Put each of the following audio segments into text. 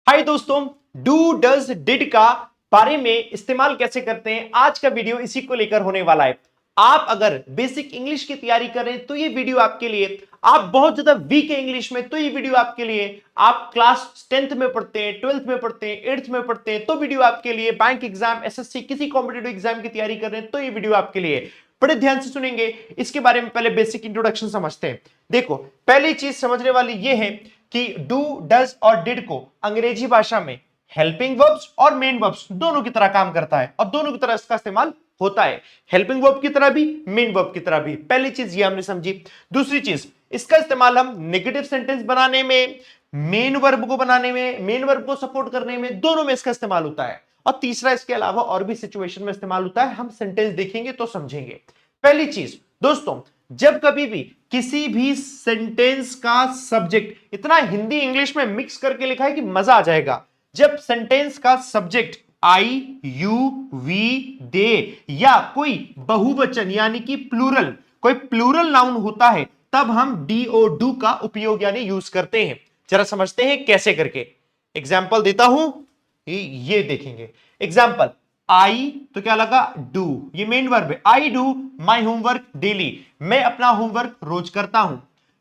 हाय दोस्तों, do does did का बारे में इस्तेमाल कैसे करते हैं आज का वीडियो इसी को लेकर होने वाला है। आप अगर बेसिक इंग्लिश की तैयारी कर रहे हैं तो ये वीडियो आपके लिए, आप बहुत ज्यादा वीक है इंग्लिश में तो ये वीडियो आपके लिए, आप क्लास 10th में पढ़ते हैं, 12th में पढ़ते हैं, 8th में पढ़ते हैं तो वीडियो आपके लिए, बैंक एग्जाम, एसएससी, किसी कॉम्पिटेटिव एग्जाम की तैयारी कर रहे हैं तो ये वीडियो आपके लिए। बड़े ध्यान से सुनेंगे। इसके बारे में पहले बेसिक इंट्रोडक्शन समझते हैं। देखो, पहली चीज समझने वाली ये है कि डू डज और डिड को अंग्रेजी भाषा में हेल्पिंग वर्ब्स और मेन वर्ब्स दोनों की तरह काम करता है और दोनों की तरह इसका इस्तेमाल होता है। हेल्पिंग वर्ब की तरह भी, मेन वर्ब की तरह भी। पहली चीज ये हमने समझी। दूसरी चीज, इसका इस्तेमाल हम नेगेटिव सेंटेंस बनाने में, मेन वर्ब को बनाने में, मेन वर्ब को सपोर्ट करने में, दोनों में इसका इस्तेमाल होता है। और तीसरा, इसके अलावा और भी सिचुएशन में इस्तेमाल होता है। हम सेंटेंस देखेंगे तो समझेंगे। पहली चीज दोस्तों, जब कभी भी किसी भी सेंटेंस का सब्जेक्ट, इतना हिंदी इंग्लिश में मिक्स करके लिखा है कि मजा आ जाएगा। जब सेंटेंस का सब्जेक्ट आई, यू, वी, दे या कोई बहुवचन यानी कि प्लूरल, कोई प्लूरल नाउन होता है तब हम डी ओ डू का उपयोग यानी यूज करते हैं। जरा समझते हैं कैसे करके। एग्जाम्पल देता हूं, ये देखेंगे। एग्जाम्पल, आई तो क्या लगा, डू, ये मेन वर्ब है। I do my homework daily, मैं अपना होमवर्क रोज करता हूं।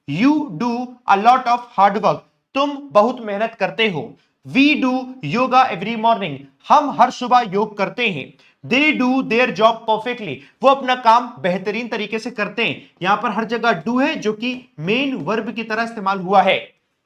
You do a lot of hard work, तुम बहुत मेहनत करते हो। We do yoga every morning, हम हर सुबह योग करते हैं। They do their job perfectly, वो अपना काम बेहतरीन तरीके से करते हैं। यहां पर हर जगह डू है जो कि मेन वर्ब की तरह इस्तेमाल हुआ है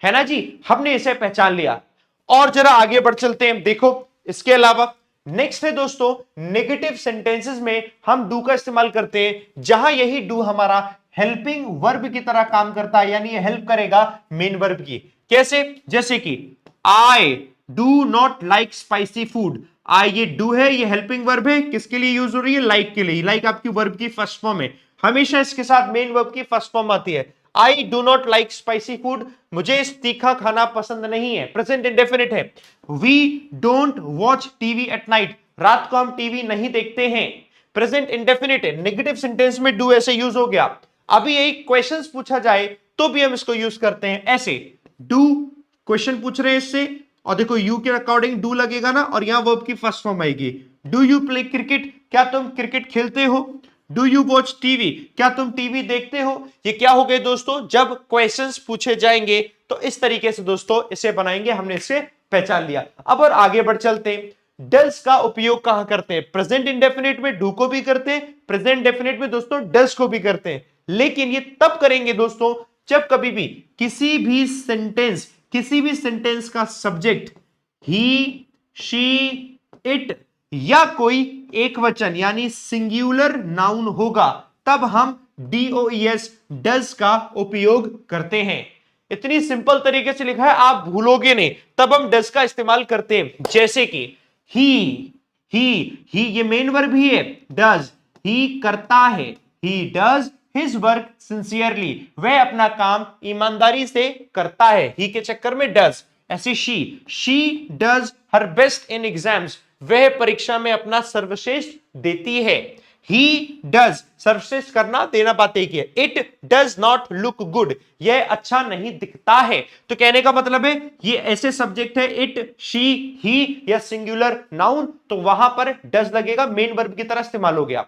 ना जी। हमने इसे पहचान लिया और जरा आगे बढ़ चलते हैं। देखो, इसके अलावा नेक्स्ट है दोस्तों, नेगेटिव सेंटेंसेस में हम डू का इस्तेमाल करते हैं जहां यही डू हमारा हेल्पिंग वर्ब की तरह काम करता है, यानी ये हेल्प करेगा मेन वर्ब की। कैसे? जैसे कि I do not like spicy food, I ये डू है, ये हेल्पिंग वर्ब है, किसके लिए यूज हो रही है? लाइक के लिए। लाइक आपकी वर्ब की फर्स्ट फॉर्म है, हमेशा इसके साथ मेन वर्ब की फर्स्ट फॉर्म आती है। I do not like spicy food, मुझे तीखा खाना पसंद नहीं है, प्रेजेंट इंडेफिनिट है। We don't watch TV at night, रात को हम टीवी नहीं देखते हैं, प्रेजेंट इंडेफिनिट है। नेगेटिव सेंटेंस में डू ऐसे यूज हो गया। अभी यही क्वेश्चन पूछा जाए तो भी हम इसको यूज करते हैं ऐसे। डू क्वेश्चन पूछ रहे हैं इससे, और देखो यू के अकॉर्डिंग डू लगेगा ना, और यहां वर्ब की फर्स्ट फॉर्म आएगी। डू यू प्ले क्रिकेट, क्या तुम क्रिकेट खेलते हो? डू यू वॉच टीवी, क्या तुम टीवी देखते हो? ये क्या हो गए दोस्तों? जब क्वेश्चंस पूछे जाएंगे तो इस तरीके से दोस्तों इसे बनाएंगे। हमने इसे पहचान लिया। अब और आगे बढ़ चलते हैं। डज का उपयोग कहां करते हैं? प्रेजेंट इंडेफिनिट में डू को भी करते हैं, प्रेजेंट डेफिनेट में दोस्तों डज को भी करते हैं। लेकिन ये तब करेंगे दोस्तों जब कभी भी किसी भी सेंटेंस का सब्जेक्ट ही, शी, इट या कोई एक वचन यानी सिंगुलर नाउन होगा तब हम डीओईएस डज का उपयोग करते हैं। इतनी सिंपल तरीके से लिखा है, आप भूलोगे नहीं। तब हम डज का इस्तेमाल करते हैं। जैसे कि ही ये मेन वर्ब ही है। डज, ही करता है, he does his work sincerely, वह अपना काम ईमानदारी से करता है। ही के चक्कर में डज। ऐसी she does her best in exams, वह परीक्षा में अपना सर्वश्रेष्ठ देती है। ही डज, सर्वश्रेष्ठ करना, देना बात एक ही है। It does not look good, यह अच्छा नहीं दिखता है। तो कहने का मतलब है ये ऐसे सब्जेक्ट है, इट, शी, ही या सिंगुलर नाउन, तो वहां पर डज लगेगा, मेन वर्ब की तरह इस्तेमाल हो गया।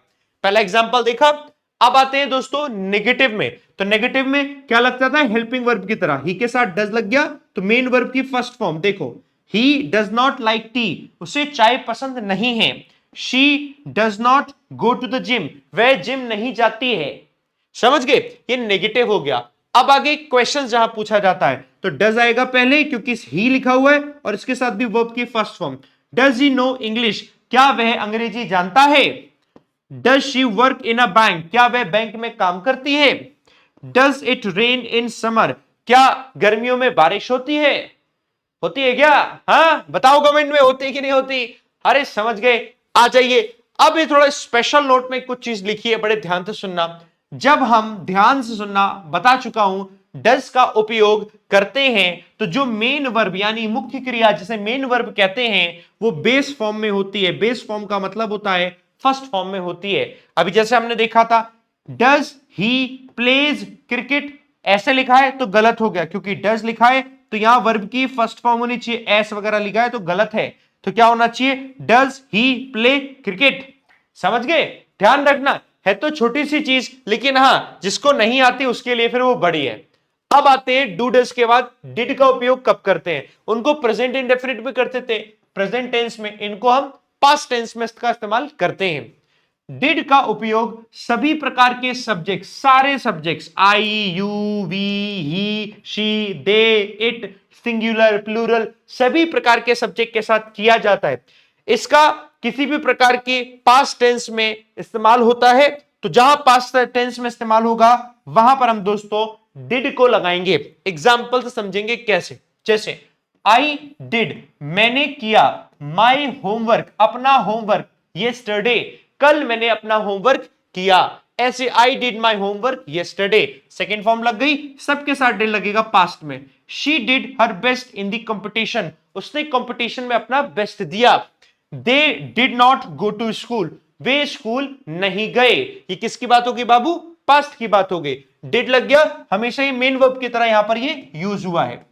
पहला एग्जांपल देखा। अब आते हैं दोस्तों नेगेटिव में। तो नेगेटिव में क्या लगता था? हेल्पिंग वर्ब की तरह। ही के साथ डज लग गया तो मेन वर्ब की फर्स्ट फॉर्म देखो। He does not like tea, उसे चाय पसंद नहीं है। She does not go to the gym, वह जिम नहीं जाती है। समझ गए? ये नेगेटिव हो गया। अब आगे क्वेश्चन जहां पूछा जाता है तो डज आएगा पहले क्योंकि ही लिखा हुआ है और इसके साथ भी वर्ब की first form. Does he know English, क्या वह अंग्रेजी जानता है? Does she work in a bank, क्या वह बैंक में काम करती है? Does it rain in summer, क्या गर्मियों में बारिश होती है? होती है क्या? हाँ बताओ कमेंट में, होती है कि नहीं होती? अरे समझ गए, आ जाइए। अब ये थोड़ा स्पेशल नोट में कुछ चीज लिखी है, बड़े ध्यान से सुनना। जब हम ध्यान से सुनना, बता चुका हूं डज का उपयोग करते हैं तो जो मेन वर्ब यानी मुख्य क्रिया जिसे मेन वर्ब कहते हैं वो बेस फॉर्म में होती है। बेस फॉर्म का मतलब होता है फर्स्ट फॉर्म में होती है। अभी जैसे हमने देखा था, डज ही प्लेज क्रिकेट, ऐसे लिखा है तो गलत हो गया क्योंकि डज लिखा है तो यहां वर्ब की फर्स्ट फॉर्म होनी चाहिए, एस वगैरह लिखा है तो गलत है, तो क्या होना चाहिए, डज ही प्ले क्रिकेट। समझ गए, ध्यान रखना है तो छोटी सी चीज, लेकिन हां जिसको नहीं आती उसके लिए फिर वो बड़ी है। अब आते हैं डू डज के बाद डिड का उपयोग कब करते हैं, उनको प्रेजेंट इंडेफिनिट में करते थे, प्रेजेंट टेंस में, इनको हम पास्ट टेंस में इसका इस्तेमाल करते हैं। डिड का उपयोग सभी प्रकार के सब्जेक्ट, सारे subjects, I you we he she they it, singular plural, सभी प्रकार के सब्जेक्ट के साथ किया जाता है। इसका किसी भी प्रकार के पास्ट टेंस में इस्तेमाल होता है, तो जहां पास्ट टेंस में इस्तेमाल होगा वहां पर हम दोस्तों डिड को लगाएंगे। एग्जाम्पल से समझेंगे कैसे, जैसे आई डिड, मैंने किया, माई होमवर्क, अपना होमवर्क, यस्टरडे, कल मैंने अपना होमवर्क किया, ऐसे I did my homework yesterday, second form लग गई, सबके साथ डिड लगेगा पास्ट में। She did her best in the competition, उसने कंपटीशन में अपना बेस्ट दिया। They did not go to school, वे स्कूल नहीं गए। ये किसकी बात होगी बाबू, पास्ट की बात होगी। डिड लग गया, हमेशा ही मेन वर्ब की तरह यहां पर ये यूज हुआ है।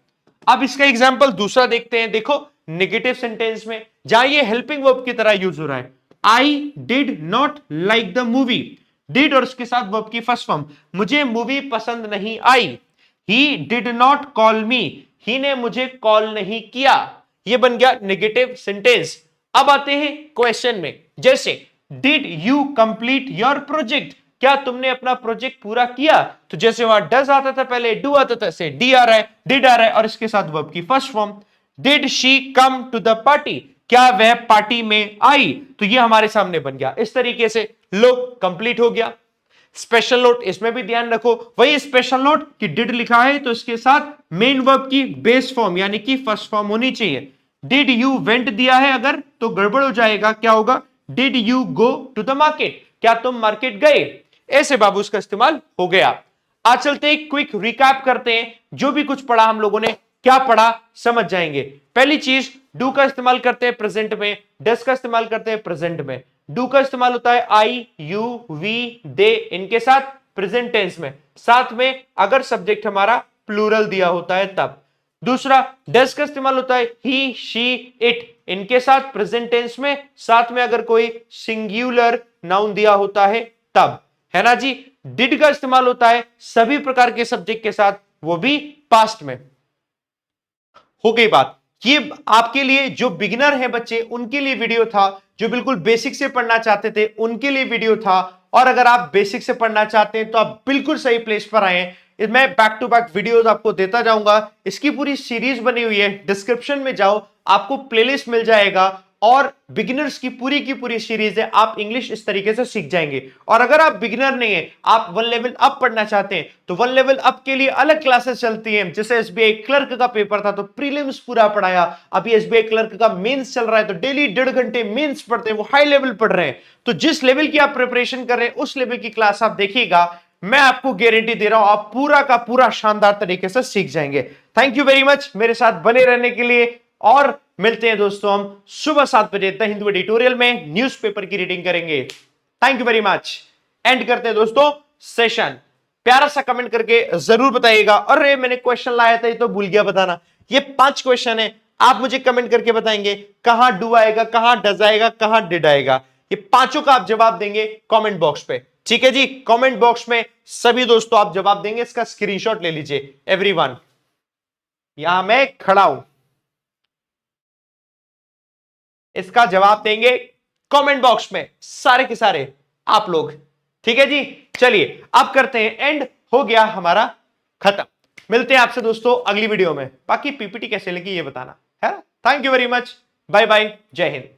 अब इसका एग्जांपल दूसरा देखते हैं, देखो नेगेटिव सेंटेंस में जहां ये हेल्पिंग वर्ब की तरह यूज हो रहा है, I did not like the movie, did और उसके साथ वर्ब की फर्स्ट फॉर्म, मुझे मूवी पसंद नहीं आई। He did not call me, he ने मुझे कॉल नहीं किया, ये बन गया नेगेटिव सेंटेंस। अब आते हैं क्वेश्चन में, जैसे did you complete your project, क्या तुमने अपना प्रोजेक्ट पूरा किया, तो जैसे वहां डज आता था पहले, डू आता था, से डी आ रहा है, डिड आ रहा है, और इसके साथ वर्ब की first form. Did she come to the party, क्या वह पार्टी में आई, तो ये हमारे सामने बन गया। इस तरीके से लो कंप्लीट हो गया। स्पेशल नोट, इसमें भी ध्यान रखो, वही स्पेशल नोट कि डिड लिखा है तो इसके साथ मेन वर्ब की बेस फॉर्म यानी कि फर्स्ट फॉर्म होनी चाहिए। डिड यू वेंट दिया है अगर तो गड़बड़ हो जाएगा, क्या होगा, did you go to the market, क्या तुम मार्केट गए, ऐसे बाबू इसका इस्तेमाल हो गया। आज चलते एक क्विक रिकैप करते हैं, जो भी कुछ पढ़ा हम लोगों ने, क्या पढ़ा समझ जाएंगे। पहली चीज, डू का इस्तेमाल करते हैं प्रेजेंट में, डस का इस्तेमाल करते हैं प्रेजेंट में। डू का इस्तेमाल होता है आई यू वी दे, इनके साथ प्रेजेंट टेंस में, साथ में अगर सब्जेक्ट हमारा प्लूरल दिया होता है तब। दूसरा, डस का इस्तेमाल होता है ही शी इट, इनके साथ प्रेजेंट टेंस में, साथ में अगर कोई सिंगुलर नाउन दिया होता है तब, है ना जी। डिड का इस्तेमाल होता है सभी प्रकार के सब्जेक्ट के साथ, वो भी पास्ट में। हो गई बात, ये आपके लिए जो बिगिनर है बच्चे उनके लिए वीडियो था, जो बिल्कुल बेसिक से पढ़ना चाहते थे उनके लिए वीडियो था, और अगर आप बेसिक से पढ़ना चाहते हैं तो आप बिल्कुल सही प्लेस पर आए हैं। मैं बैक टू बैक वीडियोस आपको देता जाऊंगा, इसकी पूरी सीरीज बनी हुई है, डिस्क्रिप्शन में जाओ आपको प्लेलिस्ट मिल जाएगा, और बिगिनर्स की पूरी सीरीज है, आप इंग्लिश इस तरीके से सीख जाएंगे। और अगर आप बिगिनर नहीं है, आप वन लेवल अप पढ़ना चाहते हैं, तो वन लेवल अप के लिए अलग क्लासेस चलती हैं। जैसे एसबीआई क्लर्क का पेपर था तो प्रीलिम्स पूरा पढ़ाया, अभी एसबीआई क्लर्क का मेंस चल रहा है तो डेली 1.5 घंटे मेंस पढ़ते हैं, वो हाई लेवल पढ़ रहे हैं। तो जिस लेवल की आप प्रिपरेशन कर रहे हैं उस लेवल की क्लास आप देखिएगा, मैं आपको गारंटी दे रहा हूं आप पूरा का पूरा शानदार तरीके से सीख जाएंगे। थैंक यू वेरी मच मेरे साथ बने रहने के लिए, और मिलते हैं दोस्तों हम सुबह 7 बजे द हिंदू एडिटोरियल में न्यूज़पेपर की रीडिंग करेंगे। Thank you very much. And करते हैं दोस्तों सेशन, प्यारा सा कमेंट करके जरूर बताइएगा। अरे मैंने क्वेश्चन लाया था ये तो भूल गया बताना, ये 5 क्वेश्चन है, आप मुझे कमेंट करके बताएंगे कहां डू आएगा, कहां डज आएगा, कहां डिड आएगा, ये पांचों का आप जवाब देंगे कमेंट बॉक्स पे, ठीक है जी। कमेंट बॉक्स में सभी दोस्तों आप जवाब देंगे, इसका स्क्रीनशॉट ले लीजिए एवरीवन, यहां मैं खड़ा हूं, इसका जवाब देंगे कमेंट बॉक्स में सारे के सारे आप लोग, ठीक है जी। चलिए अब करते हैं एंड, हो गया हमारा खत्म। मिलते हैं आपसे दोस्तों अगली वीडियो में, बाकी पीपीटी कैसे लगी ये बताना है। Thank you very much, bye bye, जय हिंद।